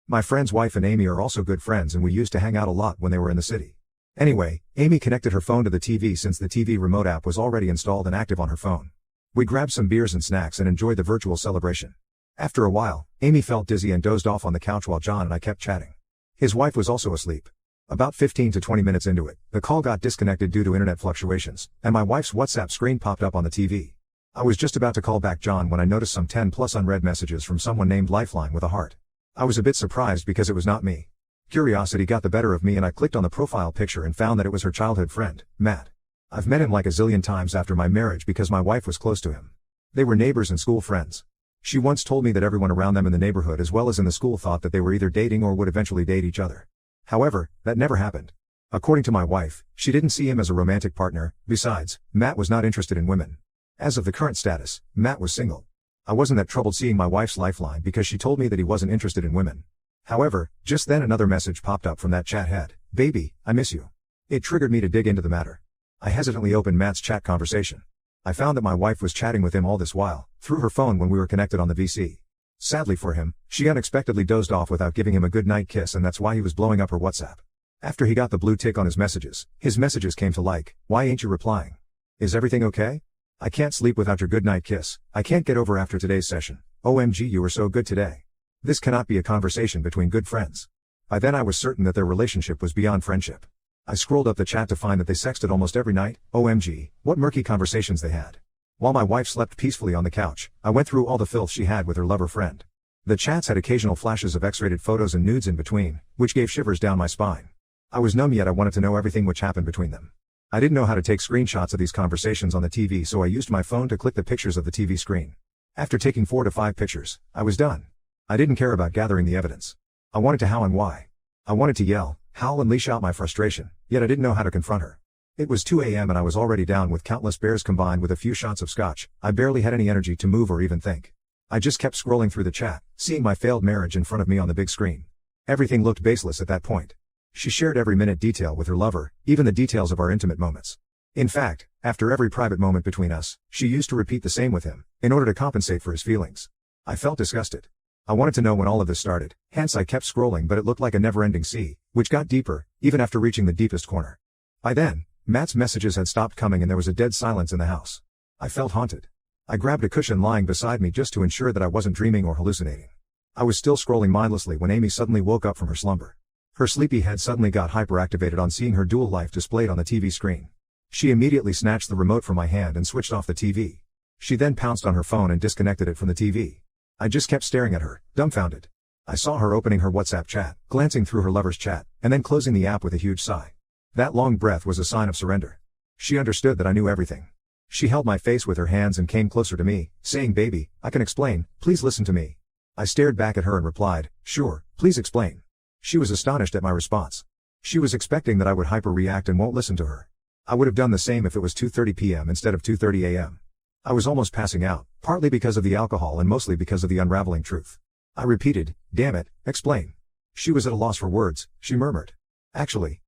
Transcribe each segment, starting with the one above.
My friend's wife and Amy are also good friends and we used to hang out a lot when they were in the city. Anyway, Amy connected her phone to the TV since the TV remote app was already installed and active on her phone. We grabbed some beers and snacks and enjoyed the virtual celebration. After a while, Amy felt dizzy and dozed off on the couch while John and I kept chatting. His wife was also asleep. About 15 to 20 minutes into it, the call got disconnected due to internet fluctuations, and my wife's WhatsApp screen popped up on the TV. I was just about to call back John when I noticed some 10 plus unread messages from someone named Lifeline with a heart. I was a bit surprised because it was not me. Curiosity got the better of me and I clicked on the profile picture and found that it was her childhood friend, Matt. I've met him like a zillion times after my marriage because my wife was close to him. They were neighbors and school friends. She once told me that everyone around them in the neighborhood as well as in the school thought that they were either dating or would eventually date each other. However, that never happened. According to my wife, she didn't see him as a romantic partner. Besides, Matt was not interested in women. As of the current status, Matt was single. I wasn't that troubled seeing my wife's lifeline because she told me that he wasn't interested in women. However, just then another message popped up from that chat head. "Baby, I miss you." It triggered me to dig into the matter. I hesitantly opened Matt's chat conversation. I found that my wife was chatting with him all this while, through her phone when we were connected on the VC. Sadly for him, she unexpectedly dozed off without giving him a good night kiss and that's why he was blowing up her WhatsApp. After he got the blue tick on his messages came to like, "Why ain't you replying? Is everything okay? I can't sleep without your good night kiss. I can't get over after today's session. OMG, you were so good today." This cannot be a conversation between good friends. By then I was certain that their relationship was beyond friendship. I scrolled up the chat to find that they sexted almost every night. OMG, what murky conversations they had. While my wife slept peacefully on the couch, I went through all the filth she had with her lover friend. The chats had occasional flashes of X-rated photos and nudes in between, which gave shivers down my spine. I was numb yet I wanted to know everything which happened between them. I didn't know how to take screenshots of these conversations on the TV so I used my phone to click the pictures of the TV screen. After taking 4 to 5 pictures, I was done. I didn't care about gathering the evidence. I wanted to how and why. I wanted to yell, howl and leash out my frustration, yet I didn't know how to confront her. It was 2 a.m. and I was already down with countless beers combined with a few shots of scotch. I barely had any energy to move or even think. I just kept scrolling through the chat, seeing my failed marriage in front of me on the big screen. Everything looked baseless at that point. She shared every minute detail with her lover, even the details of our intimate moments. In fact, after every private moment between us, she used to repeat the same with him, in order to compensate for his feelings. I felt disgusted. I wanted to know when all of this started, hence I kept scrolling but it looked like a never-ending sea, which got deeper, even after reaching the deepest corner. By then, Matt's messages had stopped coming and there was a dead silence in the house. I felt haunted. I grabbed a cushion lying beside me just to ensure that I wasn't dreaming or hallucinating. I was still scrolling mindlessly when Amy suddenly woke up from her slumber. Her sleepy head suddenly got hyperactivated on seeing her dual life displayed on the TV screen. She immediately snatched the remote from my hand and switched off the TV. She then pounced on her phone and disconnected it from the TV. I just kept staring at her, dumbfounded. I saw her opening her WhatsApp chat, glancing through her lover's chat, and then closing the app with a huge sigh. That long breath was a sign of surrender. She understood that I knew everything. She held my face with her hands and came closer to me, saying, "Baby, I can explain, please listen to me." I stared back at her and replied, "Sure, please explain." She was astonished at my response. She was expecting that I would hyper-react and won't listen to her. I would have done the same if it was 2:30 p.m. instead of 2:30 a.m. I was almost passing out, partly because of the alcohol and mostly because of the unraveling truth. I repeated, "Damn it, explain." She was at a loss for words. She murmured, "Actually.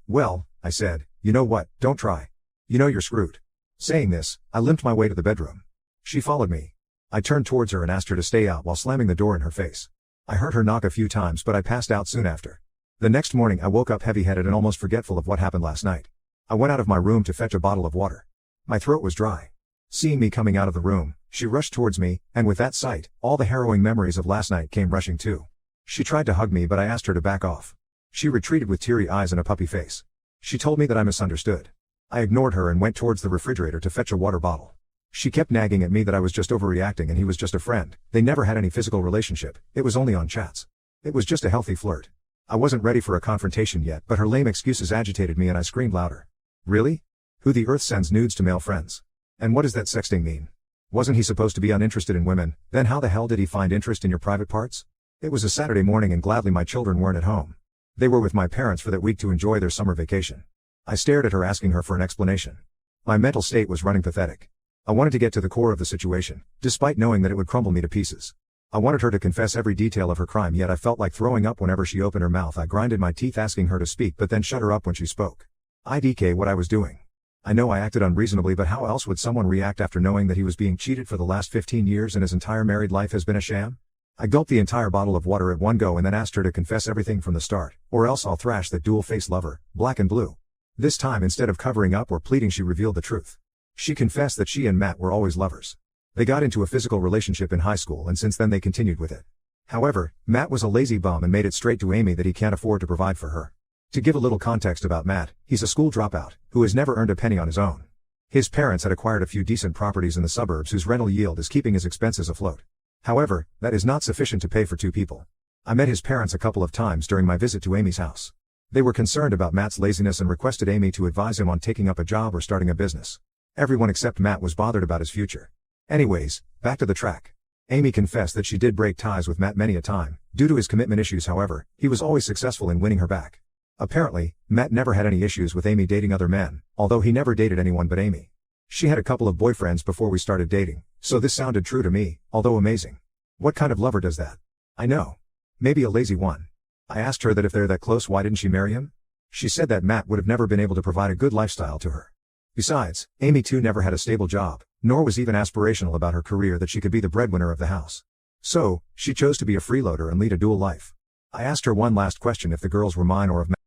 Well," I said, "you know what, don't try. You know you're screwed." Saying this, I limped my way to the bedroom. She followed me. I turned towards her and asked her to stay out while slamming the door in her face. I heard her knock a few times but I passed out soon after. The next morning I woke up heavy-headed and almost forgetful of what happened last night. I went out of my room to fetch a bottle of water. My throat was dry. Seeing me coming out of the room, she rushed towards me, and with that sight, all the harrowing memories of last night came rushing too. She tried to hug me but I asked her to back off. She retreated with teary eyes and a puppy face. She told me that I misunderstood. I ignored her and went towards the refrigerator to fetch a water bottle. She kept nagging at me that I was just overreacting and he was just a friend. They never had any physical relationship, it was only on chats. It was just a healthy flirt. I wasn't ready for a confrontation yet but her lame excuses agitated me and I screamed louder. Really? Who the earth sends nudes to male friends? And what does that sexting mean? Wasn't he supposed to be uninterested in women, then how the hell did he find interest in your private parts? It was a Saturday morning and gladly my children weren't at home. They were with my parents for that week to enjoy their summer vacation. I stared at her asking her for an explanation. My mental state was running pathetic. I wanted to get to the core of the situation, despite knowing that it would crumble me to pieces. I wanted her to confess every detail of her crime yet I felt like throwing up whenever she opened her mouth. I grinded my teeth asking her to speak but then shut her up when she spoke. IDK what I was doing. I know I acted unreasonably but how else would someone react after knowing that he was being cheated for the last 15 years and his entire married life has been a sham? I gulped the entire bottle of water at one go and then asked her to confess everything from the start, or else I'll thrash that dual-faced lover, black and blue. This time, instead of covering up or pleading, she revealed the truth. She confessed that she and Matt were always lovers. They got into a physical relationship in high school and since then they continued with it. However, Matt was a lazy bum and made it straight to Amy that he can't afford to provide for her. To give a little context about Matt, he's a school dropout, who has never earned a penny on his own. His parents had acquired a few decent properties in the suburbs whose rental yield is keeping his expenses afloat. However, that is not sufficient to pay for two people. I met his parents a couple of times during my visit to Amy's house. They were concerned about Matt's laziness and requested Amy to advise him on taking up a job or starting a business. Everyone except Matt was bothered about his future. Anyways, back to the track. Amy confessed that she did break ties with Matt many a time. Due to his commitment issues, however, he was always successful in winning her back. Apparently, Matt never had any issues with Amy dating other men, although he never dated anyone but Amy. She had a couple of boyfriends before we started dating, so this sounded true to me, although amazing. What kind of lover does that? I know. Maybe a lazy one. I asked her that if they're that close, why didn't she marry him? She said that Matt would have never been able to provide a good lifestyle to her. Besides, Amy too never had a stable job, nor was even aspirational about her career that she could be the breadwinner of the house. So, she chose to be a freeloader and lead a dual life. I asked her one last question: if the girls were mine or of Matt.